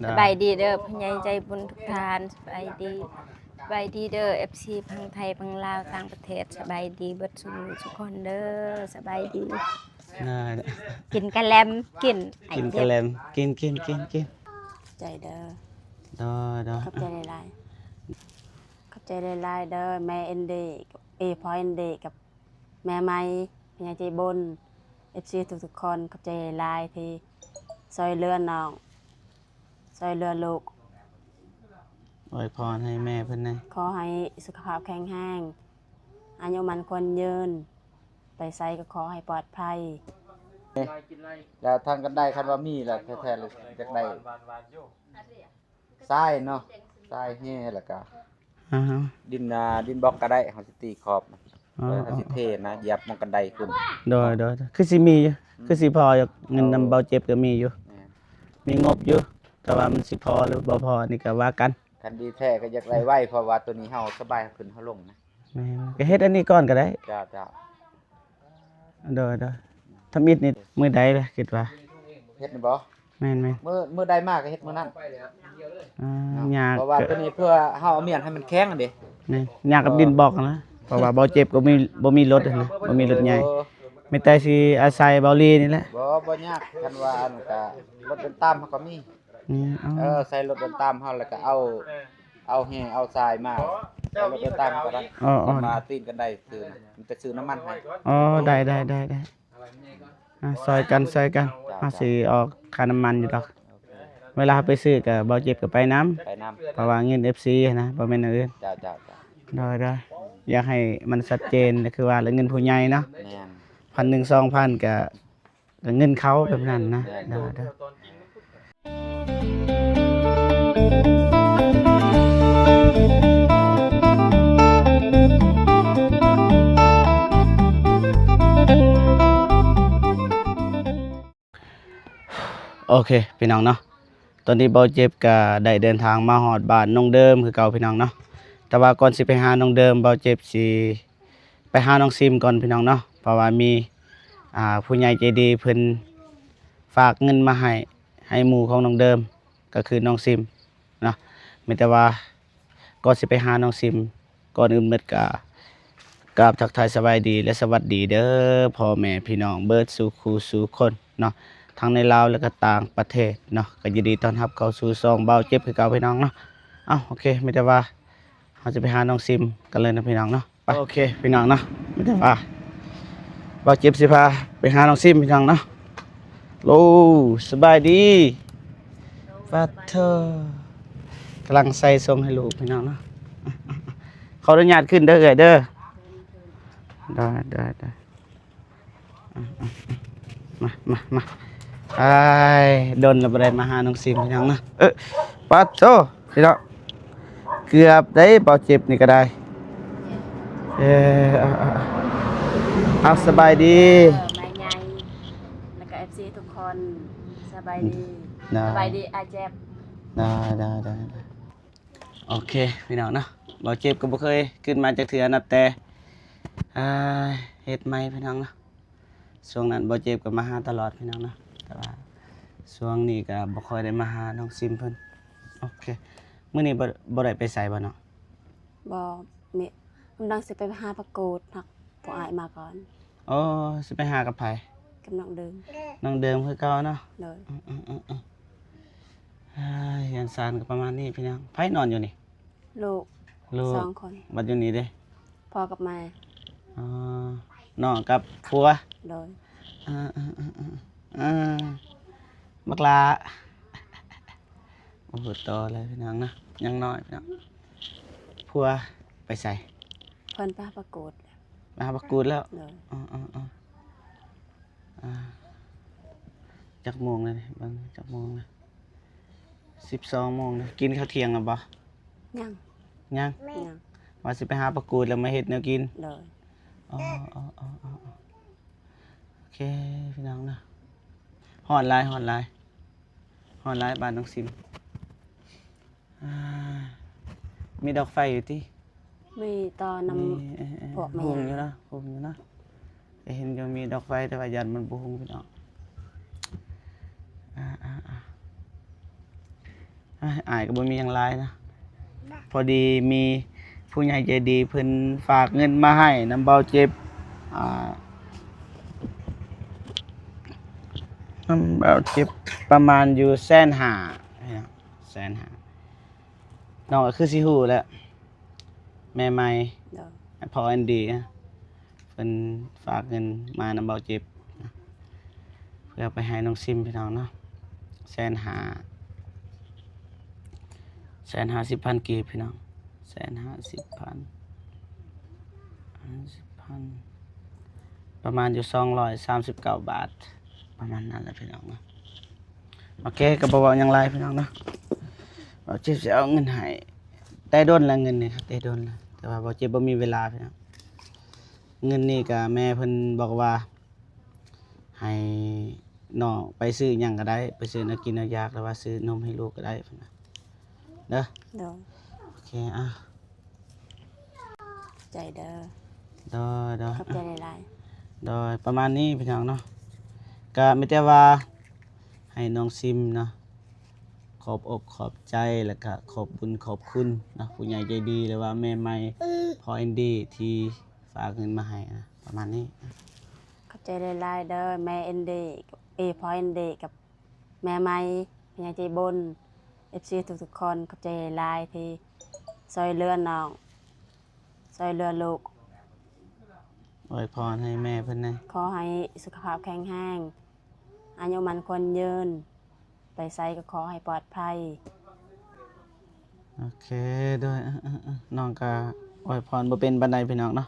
สบายดีเด้อพญายใจบุญทุกทานสบายดีเด้อ FC พังไทยพังลาวต่างประเทศสบายดีเบิดทุกคนเด้อสบายดีน่ากินกะแลมกินกินกะแลมกินใจเด้อดอขอบใจหลายๆขอบใจหลายๆเด้อแม่เอ็นเดกับพอเอ็นเดกับแม่ไม้พญายใจบุญ FC ทุกๆคนขอบใจหลายๆที่ซอยเรือน้องซอยเรือลูกอวยพรให้แม่เพิ่นนะขอให้สุขภาพแข็งแรงอายุมันควรยืนไปไสก็ขอให้ปลอดภัยแล้วทางกันได้คันว่ามีแหละแท้ๆเลยจักได้ทรายเนาะทรายแห่แล้วก็ดินดินบล็อกก็ได้เฮาสิตีขอบเฮาสิเทนะเหยียบมันกันไดขึ้นดอคือสิมีอยู่คือสิพออยู่เงินนำเบาเจ็บก็มีอยู่มีงบอยู่แต่ว่ามันสิพอหรือบ่พอนี่ก็ว่ากันคันดีแท้ก็อยากได้ไว้เพราะว่าตัวนี้เฮาสบายขึ้นเฮาลงนะแม่นก็เฮ็ดอันนี้ก่อนก็ได้จ้าดอทำอิฐนี่มื้อใดล่ะคิดว่าเฮ็ดนี่บ่แม่นมื้อใดมากก็เฮ็ดมื้อนั้นยากเพราะว่าตัวนี้เพื่อเฮาเอาเมียนให้มันแข็งอันเด้นี่ยากกับดินบอกนะเพราะว่าเบาเจ็บก็บ่มีรถนะบ่มีรถใหญ่มีแต่สิอาศัยเบาลีนี่แหละบ่ยากคันว่าอันก็รถเดินตามเฮาก็มีใส่รถเดินตามเฮาแล้วก็เอาแห่เอาทรายมารถเดินตามก็ได้มาตีนกันได้ซื้อมันจะซื้อน้ำมันให้ได้ซอยกันเฮาสิออกค่าน้ำมันอยู่ดอกเวลาไปซื้อก็เบาเจ็บก็ไปน้ำเพราะว่าเงิน FC นะบ่แม่นอื่นจ้าได้อยากให้มันชัดเจนก็คือว่าเงินผู้ใหญ่เนาะ1,000 2,000ก็เงินเขาแบบนั้นนะได้โอเคพี่น้องเนาะตอนนี้เบาเจ็บก็ได้เดินทางมาฮอดบ้านน้องเดิมคือเก่าพี่น้องเนาะแต่ว่าก่อนสิไปหาน้องเดิมเบาเจ็บสิไปหาน้องซิมก่อนพี่น้องเนาะเพราะว่ามีผู้ใหญ่ใจดีเพิ่นฝากเงินมาให้หมู่ของน้องเดิมก็คือน้องซิมเนาะมีแต่ว่าก่อนสิไปหาน้องซิมก่อนอื่นเบิดก็กราบทักทายสบายดีและสวัสดีเด้อพ่อแม่พี่น้องเบิดสู่คู่สู่คนเนาะทั้งในลาวและก็ต่างประเทศเนาะก็ยินดีต้อนรับเข้าสู่ซองเบาเจ็บคือเก่าพี่น้องเนาะโอเคไม่ได้ว่าเราจะไปหาน้องซิมกันเลยนะพี่น้องเนาะไปโอเคพี่น้องเนาะไม่ได้ว่าเบาเจ็บสิพาไปหาน้องซิมพี่น้องเนาะโลสบายดีฟาเธอกำลังใส่ทรงให้ลูกพี่น้องเนาะเขาอนุญาตขึ้นเด้อเด้อได้มาไอ้โดนระเบิดมาหาน้องซิมพี่น้องนะปัดโซ่พี่น้องเกือบได้เบาเจ็บนี่ก็ได้เอาสบายดีไม่ใหญ่แล้วก็ FC ทุกคนสบายดีอาเจ็บได้โอเคพี่น้องนะเบาเจ็บก็บ่เคยขึ้นมาจากเถื่อนับแต่เฮ็ดไหมพี่น้องนะช่วงนั้นเบาเจ็บก็มาหาตลอดพี่น้องนะแต่ว่าช่วงนี้ก็บ่ค่อยได้มาหาน้องซิมเพิ่นโอเคมื้อนี้บ่ได้ไปไสบ่เนาะบ่มีกำลังสิไปหาประกูดนักผู้อ้ายมาก่อนสิไปหากับไผกับน้องเดิมคือเก่าเนาะเลยยันซานก็ประมาณนี้พี่น้องไผนอนอยู่นี่ลูก2 คนบัดอยู่นี่เด้พ่อกับแม่น้องกับผัวเลยบักลาโอ้โหโตเลยพี่น้องนะยังน้อยพี่น้องผัวไปใส่เพิ่นไปประกวดแล้วจักโมงเลยบางจักโมงนะ12 โมงนะกินข้าวเที่ยงแล้วบ่ยังว่าสิไปหาประกวดแล้วมาเฮ็ดแนวกินเลยโอเคพี่น้องนะฮอดลายบ้านน้องซิมมีดอกไฟอยู่ที่มีตอนนำพวกหุงอยู่นะเห็นก็มีดอกไฟแต่ว่ายันมันบ่หุงพี่น้อง อายก็บ่มีหยังหลายนะพอดีมีผู้ใหญ่ใจดีเพิ่นฝากเงินมาให้นำเบาเจ็บนำเบาเจ็บประมาณอยู่150,000น้องก็คือสิฮู้แหล้วแม่ใหม่ โดย พออันดีนะเพิ่นฝากเงินมานำเบาเจ็บนะเพื่อไปให้น้องซิมพี่น้องเนาะ150,000กีบพี่น้อง150,000ประมาณอยู่239 บาทประมาณนั้นแหละพี่น้องเนาะโอเคก็บ่เว้าหยังหลายพี่น้องเนาะเบาเจ็บสิเอาเงินให้แต่โดนละเงินนี่ครับแต่โดนละแต่ว่าเบาเจ็บบ่มีเวลาพี่น้องเงินนี่ก็แม่เพิ่นบอกว่าให้น้องไปซื้อหยังก็ได้ไปซื้อน้ำกินน้ำยากหรือว่าซื้อนมให้ลูกก็ได้พุ่นน่ะเด้อ โดย โอเคอ่ะ ใจเด้อ โดย ขอบใจหลาย โดยประมาณนี้พี่น้องเนาะก็มีแต่ว่าให้น้องซิมเนาะขอบอกขอบใจแล้วก็ขอบบุญขอบคุณนะผู้ใหญ่ใจดีหรือว่าแม่ใหม่พออินดี้ที่ฝากเงินมาให้นะประมาณนี้ ๆขอบใจหลายๆเด้อแม่เอ็นดีกับพอเอ็นดีกับแม่ไม้พญาใจบน FC ทุกๆคนขอบใจหลายๆที่ซอยเรือน้องซอยเรือลูก อวยพรให้แม่เพิ่นนะ ขอให้สุขภาพแข็งแรงอายุมันคนยืน ไปไสก็ขอให้ปลอดภัย โอเคโดยน้องก็อวยพรบ่เป็นบันไดพี่น้องเนาะ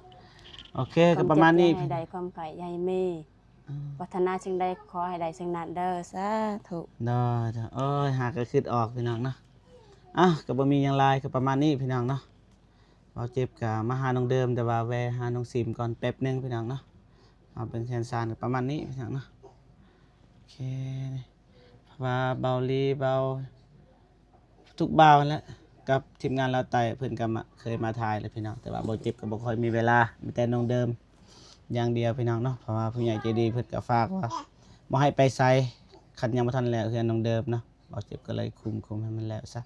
โอเคก็ประมาณนี้ ความเจ็บอย่าให้ใดความไข่อย่าให้มีวัฒนาสิ่งใดขอให้ใดสิ่งนั้นเด้อสาธุ เด้อโอ้ยหาก็คิดออกพี่น้องเนาะก็บ่มีหยังหลายก็ประมาณนี้พี่น้องเนาะเราเจ็บก็มาหาน้องเดิมแต่ว่าแวะหาน้องซิมก่อนแป๊บนึงพี่น้องเนาะเอาเป็นแซนซานก็ประมาณนี้พี่น้องเนาะโอเคว่าเบาลีเบาทุกเบาแล้วกับทีมงานเราไต่เพิ่นก็เคยมาถ่ายเลยพี่น้องแต่ว่าบ่เจ็บก็บ่ค่อยมีเวลามีแต่น้องเดิมอย่างเดียวพี่น้องเนาะเพราะว่าผู้ใหญ่ใจดีเพิ่นก็ฝากว่าบ่ให้ไปไสคันยังบ่ทันแล้วคือน้องเดิมเนาะบ่เจ็บก็เลยคุมให้มันแล้วซะ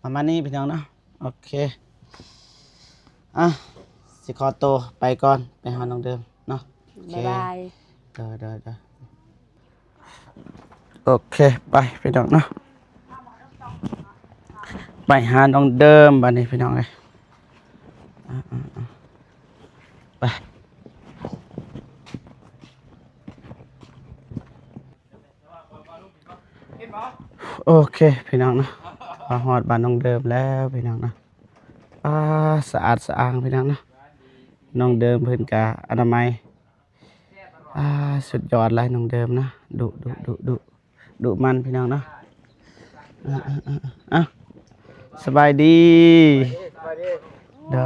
ประมาณนี้พี่น้องเนาะโอเคสิขอตัวไปก่อนไปหาน้องเดิมเนาะ บ๊ายบาย เด้อโอเคไปพี่น้องเนาะไปหาน้องเดิมบัดนี้พี่น้องเอ้ยไปโอเคพี่น้องเนาะมาฮอดบ้านน้องเดิมแล้วพี่น้องเนาะสะอาดสะอ้างพี่น้องเนาะน้องเดิมเพิ่นกะอนามัยสุดยอดเลยน้องเดิมนะดุมันพี่น้องเนาะสบายดีเด้อ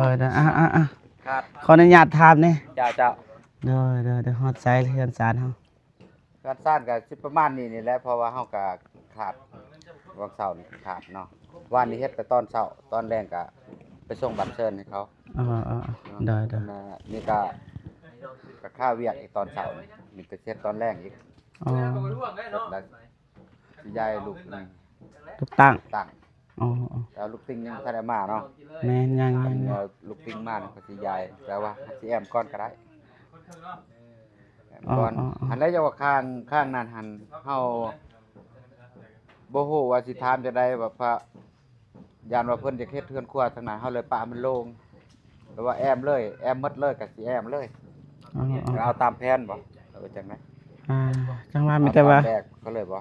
ครับ ขออนุญาตถามนี่ เจ้า เด้อฮอดใจเฮือนศาลเฮา การสร้างก็สิประมาณนี้นี่แหละเพราะว่าเฮาก็ขาดวันเสาร์นี่ขาดเนาะวันนี้เฮ็ดไปตอนเช้าตอนแรงก็ไปส่งบัตรเชิญให้เขา เด้อ นี่ก็ค่าเวียกอีกตอนเช้านี่ก็เช็ดตอนแรงอีก แล้วสิยายลูกนี่ ลูกตั้ง ตั้ง อ๋อ แล้วลูกติ้งยังบ่ทันได้มาเนาะ แม่นยัง แล้วลูกติ้งมานี่ก็สิยายแต่ว่าสิแอมก่อนก็ได้แอมก่อนอันใดจะว่าข้างนั้นหันเฮาบ่ฮู้ว่าสิถามจะได้ว่าพระยานว่าเพิ่นจะเฮ็ดเทือนครัวทางนั้นเฮาเลยปะมันโล่งหรือว่าแอมเลยแอมหมดเลยก็สิแอมเลยเอาตามแผนบ่จังได๋ จังว่ามีแต่ว่า แรกก็เลยบ่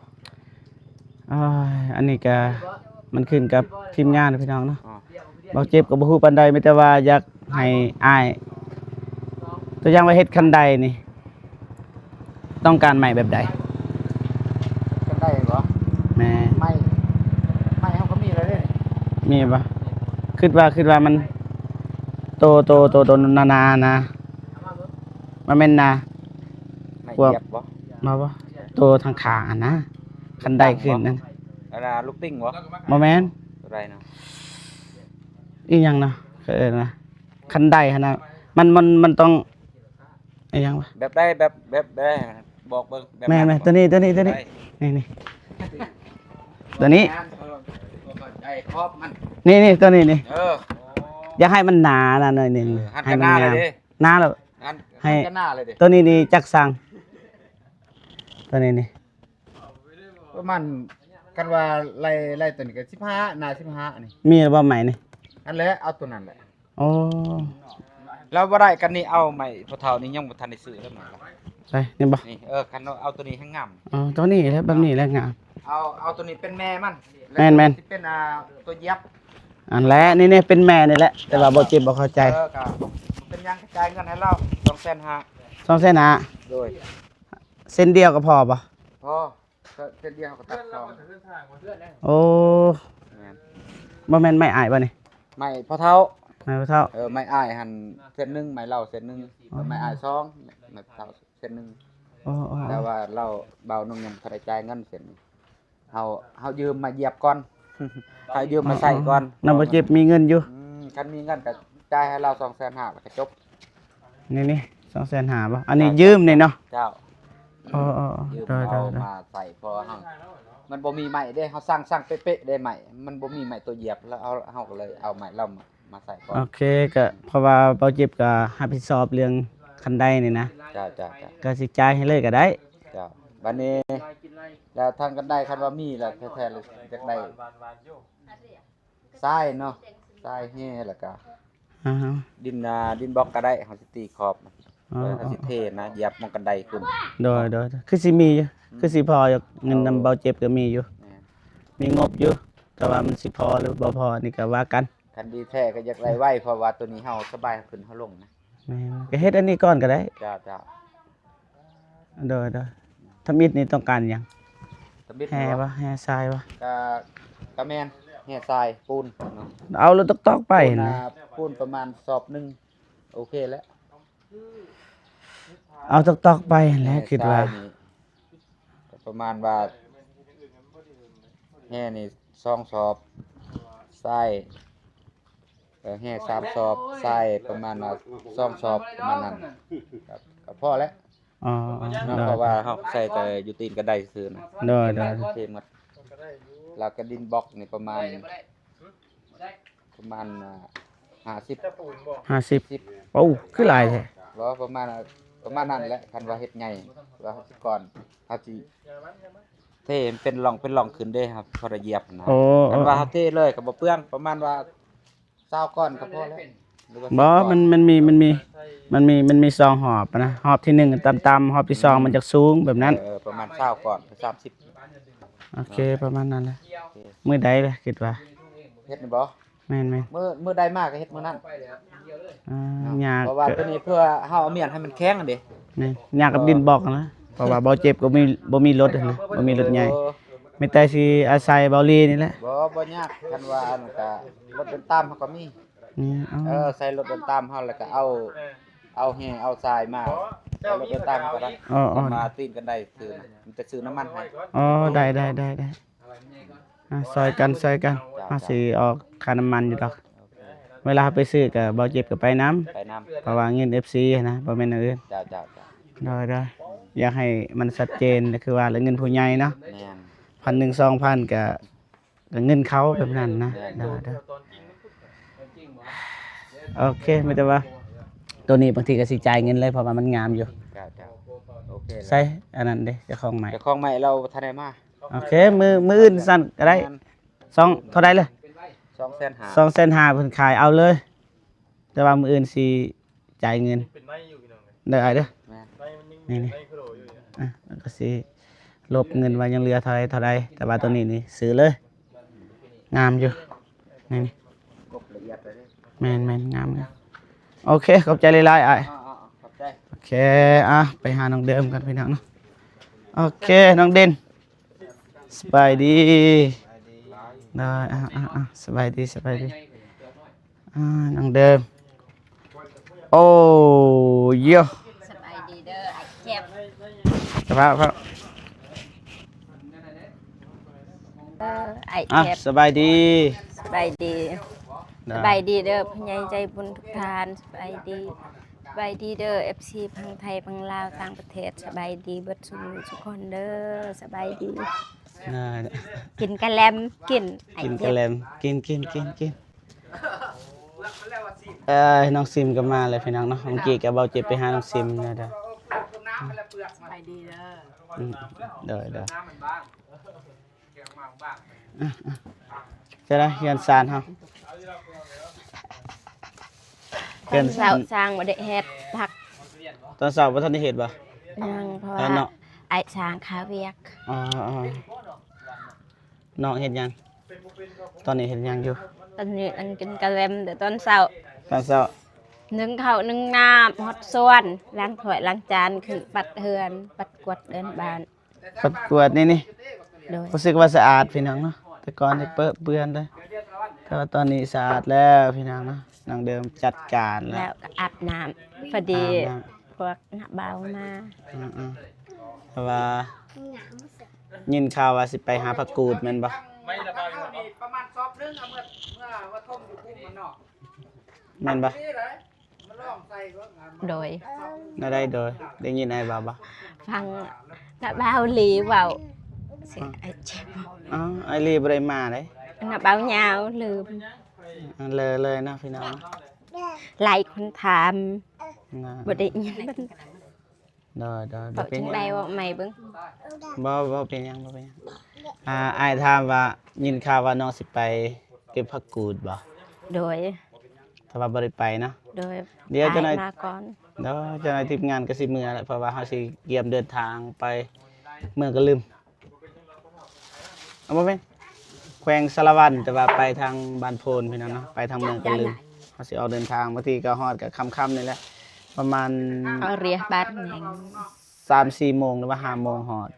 อันนี้ก็มันขึ้นกับทีมงานพี่น้องเนาะ อ๋อ บ่เจ็บก็บ่ฮู้ปานใดมีแต่ว่าอยากให้อ้ายตัวอย่างว่าเฮ็ดคันใดนี่ต้องการใหม่แบบใด กันได้บ่ แม่ ไม่เฮาก็มีแล้วเด้นี่ มีบ่คิดว่ามันโตนานะมันแม่นนะ ไม่เหยียบบ่ มาบ่โตทางข้างนะคันใดขึ้นนั่น อันน่ะลูกติ้งบ่ บ่แม่น ตัวใดเนาะ อีหยังนะนะคันใดหั่นน่ะมันต้องอีหยังวะ แบบใดแบบใดบอกเบิ่งแบบ แม่ตัวนี้นี่ตัวนี้ ขอบมัน นี่ตัวนี้นี่ เออ อยากให้มันหนาหน่อยหนึง หัน ให้ กัน มั หน้าเลย งาม ดิ หนาแล้ว หัน ให้ กันหน้าเลยดิ ตัวนี้นี่จักสั่งตัวนี้นี่ ประมาณกันว่าไล่ตัวนี้ก็15หน้า15นี่ มีบ่ใหม่นี่ อันแหละเอาตัวนั้นแหละ โอ้ แล้วบ่ได้กันนี่เอาใหม่พอเฒ่านี่ยังบ่ทันได้ซื้อแล้วแม่ล่ะ ใช่นี่บ่ นี่คันเอาตัวนี้ให้งาม อ๋อตัวนี้แล้วแบบนี้แล้วงาม เอาตัวนี้เป็นแม่มัน แม่นๆ ที่เป็นตัวเย็บ อันแรกนี่เป็นแม่นี่แหละแต่ว่าบ่เจ็บบ่เข้าใจ ก็เป็นยังกระจายเงินให้เรา2,500,000 2เส้นหา โดย เส้นเดียวก็พอป่ะ พอก็เส้นเดียวก็ตัดซอง โอ้ แม่น บ่แม่นไม่อายป่ะนี่ ไม่พอเท่า ไม่เท่า ไม่อ้ายหันเส้นหนึงไม่เล่าเส้นหนึงไม่อ้ายซองไม่เท่าเส้นหนึง โอ้ แต่ว่าเราเบานุ่มๆกระจายเงินเส้นนี้เฮายืมมาเหยียบก่อน เฮายืมมาใส่ก่อน นำบ่เจ็บมีเงินอยู่ คันมีเงินก็จ่ายให้เรา2,500,000แล้วก็จบ นี่2เส้นหาป่ะอันนี้ยืมนี่เนาะ เจ้า อ๋อ ยืม ได้ เอามาใส่พอเฮามันบ่มีไม้เด้เฮาสร้างเป๊ะๆได้ไม้มันบ่มีไม้ตัวเหยียบแล้วเฮาก็เลยเอาไม้เรามาใส่ก่อน โอเคก็เพราะว่าบ่เจ็บก็รับผิดชอบเรื่องคันใดนี่นะ จ้า ก็สิจ่ายให้เลยก็ได้ จ้าบัดนี้แล้วทางกันได้คันว่ามีแล้วแท้ๆเลยจักได้ทรายเนาะทรายแห่แล้วก็ อ่าฮะ ดินบล็อกก็ได้เฮาสิตีขอบ อ๋อ เฮาสิเทนะเหยียบมองกันไดขึ้น โดยคือสิมีอยู่คือสิพออยู่เงินนำเบาเจ็บก็มีอยู่ แม่น มีงบอยู่แต่ว่ามันสิพอหรือบ่พอนี่ก็ว่ากัน คันดีแท้ก็อยากได้ไว้เพราะว่าตัวนี้เฮาสบายขึ้นเฮาลงนะ แม่นก็เฮ็ดอันนี้ก่อนก็ได้ จ้า โดยทำอิฐนี่ต้องการหยัง ตะบิด แห่วะแห่ทราย ก็แม่นแห่ทรายปูนเนาะ เอารถตอกๆไป ปูน นะ ปูนประมาณสอบหนึงโอเคแล้ว เอาตอกๆไปแหล้วคิดว่า ทรยนี่ก็ประมาณว่าแห่นี่2สอบทรายแห่3สอบทรายประมาณว่า2สอบประมาณนั้นครับก็พอแล้ว อ๋อ เนาะเพราะว่าเฮาใส่แต่อยู่ตีนก็ได้ซื่อนะ โดย เทหมดแล้วก็ดินบล็อกนี่ประมาณ50 50โอ้คือหลายแท้ บ่ประมาณนั้นแหละคันว่าเฮ็ดใหญ่ว่าเฮาสิก่อนเฮาสิเทมันเป็นร่องขึ้นเด้ครับพอได้เหยียบนะ โอ้ คันว่าเฮาเทเลยก็บ่เปลืองประมาณว่า20ก้อนก็พอแล้วหรือว่า บ่ 10ก้อ มันมีซองหอบนะหอบที่1ต่ำๆหอบที่2มันจะสูงแบบนั้น ประมาณ20ก้อนก็30 โอเคประมาณนั้นแหละมื้อใดล่ะคิดว่า เฮ็ดนี่บ่ แม่น มื้อใดมากก็เฮ็ดมื้อนั้น ยาก เพราะว่าตัวนี้เพื่อเฮาเอาเมียนให้มันแข็งอันเด้ แม่นยากกับดินบอกนะเพราะว่าบ่เจ็บก็บ่มีรถนะบ่มีรถใหญ่มีแต่สิอาศัยเบาลีนี่แหละ บ่ยากคันว่าอันก็รถเดินตามเฮาก็มี นี่เอา ใส่รถเดินตามเฮาแล้วก็เอาแห่เอาทรายมาเอารถเดินตามก็ได้ อ๋อ มาตีนกันได้ซื้อนะมันจะซื้อน้ำมันให้ อ๋อได้ซอยกันมาสิออกค่าน้ำมันอยู่ดอกเวลาไปซื้อก็บ่เจ็บก็ไปน้ำ ไปน้ำ เพราะว่าเงิน FC นะบ่แม่นอันอื่น จ้า ได้อยากให้มันชัดเจนก็คือว่าเงินผู้ใหญ่เนาะ แม่น 1,000 2,000ก็เงินเขาแบบนั้นนะได้โอเคไม่แต่ว่าตัวนี้บางทีก็สิจ่ายเงินเลยเพราะว่ามันงามอยู่ จ้าโอเค ใส่อันนั้นเด้เจ้าของใหม่ เจ้าของใหม่เราทันได้มา โอเคมืออื่นสั่นก็ได้2เท่าใดเลย 2,500,000 2,500,000เพิ่นขายเอาเลย แต่ว่ามืออื่นสิจ่ายเงินได้เด้อ แม่น นี่แล้วก็สิลบเงินไว้ยังเหลือเท่าใดแต่ว่าตัวนี้นี่ซื้อเลย งามอยู่นี่ กบละเอียดเลยเด้ แม่นงามนะโอเคขอบใจหลายๆอ้าย ขอบใจ โอเคไปหาน้องเดิมกันพี่น้องเนาะโอเคน้องเด่นสบายดีได้สบายดีน้องเดิมโอ้ย สบายดีเด้อไอ้เจ็บ สภาพครับ ไอ้เจ็บ สบายดี สบายดีสบายดีเด้อพญายใจบุญทุกทานสบายดีเด้อ FC พังไทยพังลาวต่างประเทศสบายดีเบิดทุกคนเด้อสบายดี กินกะแลมกินไอ้ กิน เจ็ กะ บ แลมกินน้องซิมก็มาเลยพี่น้องเนาะเมื่อกี้ก็เบาเจ็บไปหาน้องซิมเนี่ยเด้อ ไปดีเด้อ เด้อจะได้เฮียนซานเฮา เกินเสาสร้างบ่ได้เฮ็ดผัก ตอนเช้าบ่ทันได้เฮ็ดบ่ ยังเพราะ แล้ว ว่า เนาะ ไอ้สร้างคาเวียก อ๋อน้องเฮ็ดหยังตอนนี้เฮ็ดหยังอยู่ ตอนนี้อันกินกะแลมแต่ตอนเช้า ตอนเช้า นึ่งข้าวนึ่งน้ำฮอดส่วนล้างถ้วยล้างจานขึ้นปัดเฮือนปัดกวาดเดินบ้าน ปัดกวาดนี่ โดย รู้สึกว่าสะอาดพี่น้องเนาะแต่ก่อนนี่เปื้อนเลยแต่ว่าตอนนี้สะอาดแล้วพี่น้องเนาะนางเดิมจัดการแล้ แล้ว วก็อาบน้ำพอดี อาบน้ พวกหน้าเบามา เพราะว่ายินข่าวว่าสิไปหาผักกูดแม่นบ่ ไม่ระบายประมาณซอบนึงเมื่อว่าท่มอยู่พุ่มมันเนาะ แม่นบ่ นี่เลยมาลองใส่ก็งาน โดย น่าได้โดยได้ยินไอ้บ่บ่ ฟังหน้าเบาหลีเบาเสียงไอ้เจ็บ อ๋อไอรีบ่ได้มาเด้ หน้าเบายาวลืม เลยนะพี่น้อง หลายคนถาม นะ บ่ได้ยินมัน โดย เบาจังไดว่าใหม่เบิ่ง บ่เป็นหยังอ้ายถามว่ายินข่าวว่าน้องสิไปเก็บผักกูดบ่ โดย ถ้าว่าบ่ได้ไปเนาะ โดย เดี๋ยวจะหน่อย มาก่อน เดี๋ยวเจ้าหน้าที่ทีมงานก็สิเมื่อแหละเพราะว่าเฮาสิเกียมเดินทางไปเมืองก็ลืมเอาบ่แม่นแขวงสารวันแต่ว่าไปทางบ้านโพนพี่น้องเนาะไปทางเมืองก็ลืมเฮาสิออกเดินทางบางทีก็ฮอดก็ค่ำๆนี่แหละประมาณ เอาเรียบ้านแหง 3-4 โมงหรือว่า5 โมงฮอด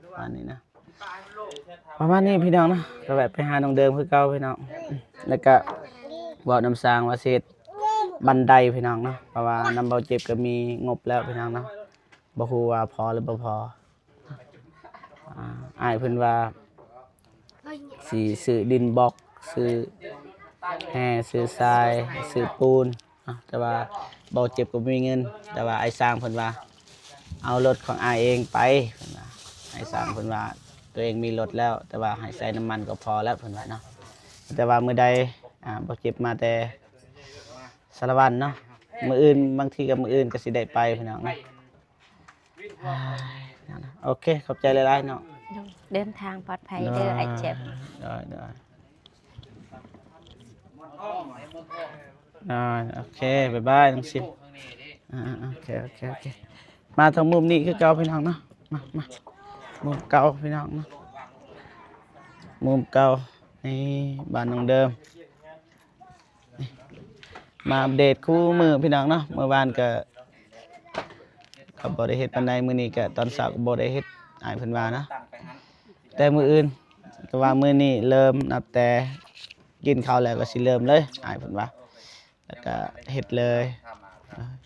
ประมาณนี้นะประมาณนี้พี่น้องเนาะก็แบบไปหาน้องเดิมคือเก่าพี่น้องแล้วก็บอกน้ำสร้างว่าเสร็จบันไดพี่น้องเนาะเพราะว่าน้ำเบาเจ็บก็มีงบแล้วพี่น้องเนาะบ่ฮู้ว่าพอหรือบ่พออ้ายเพิ่นว่าสิซื้อดินบล็อกซื้อแห่ซื้อทรายซื้อปูนแต่ว่าเบาเจ็บก็บ่มีเงินแต่ว่าไอ้สร้างเพิ่นว่าเอารถของอ้ายเองไปเพิ่นว่าไอ้สร้างเพิ่นว่าตัวเองมีรถแล้ว แต่ว่าให้ใส่น้ำมันก็พอแล้วเพิ่นว่าเนาะแต่ว่ามื้อใดเบาเจ็บมาแต่สารวัตรเนาะมื้ออื่นบางทีก็มื้ออื่นก็สิได้ไปพี่น้องเนาะโอเคขอบใจหลายๆเนาะ เดินทางปลอดภัยเด้อไอ้เจ็บ ได้โอเคบ๊ายบายน้องซิมโอเคมาทางมุมนี้คือเก่าพี่น้องเนาะมามุมเก่าพี่น้องเนาะมุมเก่านี่บ้านน้องเดิมนี่มาอัปเดตคู่มือพี่น้องเนาะเมื่อวานก็บ่ได้เฮ็ดปานใดมื้อนี้ก็ตอนเช้าก็บ่ได้เฮ็ดอ้ายเพิ่นว่านะแต่มื้ออื่นก็ว่ามื้อนี้เริ่มนับแต่กินข้าวแล้วก็สิเริ่มเลยอ้ายเพิ่นว่าแล้วก็เฮ็ดเลย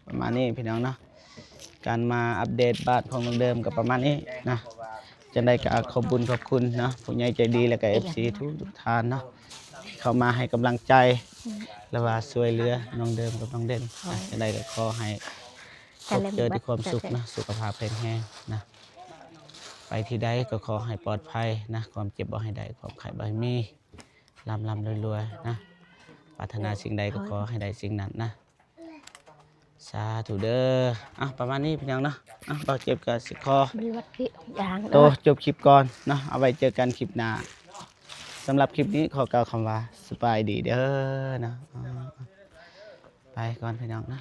ประมาณนี้พี่น้องเนาะการมาอัปเดตบ้านของน้องเดิมก็ประมาณนี้นะจังได๋ก็ขอบคุณเนาะผู้ใหญ่ใจดีแล้วก็ FC ทุกท่านเนาะที่เข้ามาให้กำลังใจแล้วว่าช่วยเหลือน้องเดิมกับน้องเด่นจังได๋ก็ขอให้พบเจอด้วยความสุขนะสุขภาพแข็งแรงนะไปที่ใดก็ขอให้ปลอดภัยนะความเจ็บบ่ให้ได้ความไข้บ่ให้มีร่ำรวยๆนะปรารถนาสิ่งใดก็ขอให้ได้สิ่งนั้นนะสาธุเด้อประมาณนี้พี่น้องเนาะบ่เจ็บก็สิขอ มีวัดที่อย่าง โตจบคลิปก่อนเนาะเอาไว้เจอกันคลิปหน้าสำหรับคลิปนี้ขอกล่าวคำว่าสบายดีเด้อนะไปก่อนพี่น้องนะ